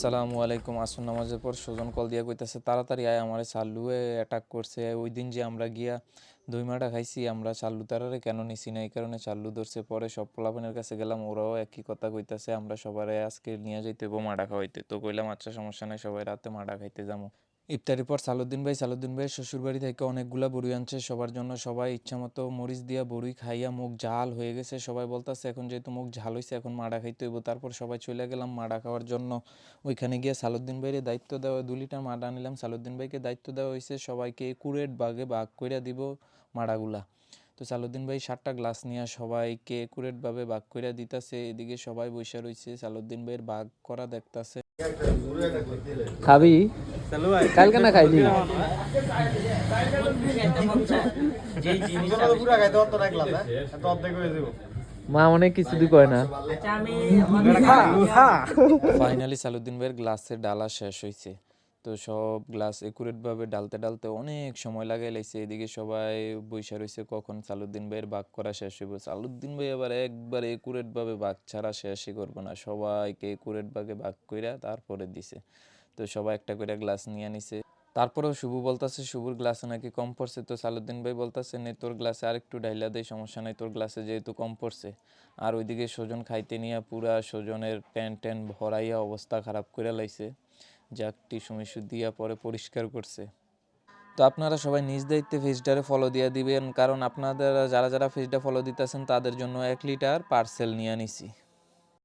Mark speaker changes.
Speaker 1: আসসালামু আলাইকুম। আসর নামাজের পর সুজন কল দিয়া কইতাছে তাড়াতাড়ি আয়, আমারে চাল্লুয়ে অ্যাটাক করছে। ওই দিন যে আমরা গিয়া দই মাটা খাইছি, আমরা চাল্লু তারারে কেন নিছি না, এই কারণে চাল্লু ধরছে। পরে সব পোলাপানের কাছে গেলাম, ওরাও একই কথা কইতাছে, আমরা সবারে আজকে নিয়ে যাইতে হইব মাডা খাওয়াইতে। তো কইলাম আচ্ছা সমস্যা নাই, সবাই রাতে মাডা খাইতে যাবো। ইফতারির পর সালুদ্দিন ভাইয়ের শ্বশুরবাড়ি থেকে অনেকগুলা বড়ি আনছে সবার জন্য। সবাই ইচ্ছামতো মরিচ দিয়া বড়ি খাইয়া মুখ ঝাল হয়ে গেছে। সবাই বলতাছে এখন যেহেতু মুখ ঝাল হয়েছে এখন মাডা খাইতে হইব। তারপর সবাই চলে গেলাম মাডা খাওয়ার জন্য। ওইখানে গিয়ে সালুদ্দিন ভাইয়ের দায়িত্ব দেওয়া, 2 লিটার মাডা নিলাম। সালুদ্দিন ভাইকে দায়িত্ব দেওয়া হয়েছে সবাইকে একুরেট ভাগে ভাগ কইরা দিব মাডাগুলা। তো সালুদ্দিন ভাই 7টা গ্লাস নিয়ে সবাইকে একুরেটভাবে ভাগ কইরা দিতাছে। এদিকে সবাই বইসা রইছে, সালুদ্দিন ভাইয়ের ভাগ করা দেখতাছে।
Speaker 2: খাবি? কালকে না খাইলি? মা অনেক কিছু তুই কয় না।
Speaker 1: ফাইনালি সালুদ্দিন ভাইয়ের গ্লাসের ডালা শেষ হয়েছে। তো সব গ্লাস একুরেটভাবে ডালতে ডালতে অনেক সময় লাগাই লাইছে। এদিকে সবাই বইসা রইছে কখন সালুদ্দিন ভাইয়ের ভাগ করা শেষ হইব। সালুদ্দিন ভাই আবার একবার একুরেটভাবে ভাগ ছাড়া শেষই করবো না, সবাইকে একুরেট ভাগে ভাগ কইরা তারপরে দিছে। তো সবাই একটা করে গ্লাস নিয়ে নিছে। তারপরেও শুভু বলতাছে শুভুর গ্লাসে নাকি কম পড়ছে। তো সালুদ্দিন ভাই বলতাছে নে তোর গ্লাসে আরেকটু ঢাইলা দেয়, সমস্যা নাই, তোর গ্লাসে যেহেতু কম পড়ছে। আর ওইদিকে সজন খাইতে নিয়ে পুরা সজনের প্যান্ট ট্যান ভরাইয়া অবস্থা খারাপ করে লাইছে। যাক টিস্যু মিস্যু দিয়া পরে পরিষ্কার করছে। তো আপনারা সবাই নিজ দায়িত্বে পেজটারে ফলো দিয়ে দিবেন, কারণ আপনাদের যারা যারা পেজটা ফলো দিতেছেন তাদের জন্য 1 লিটার পার্সেল নিয়ে নিছি।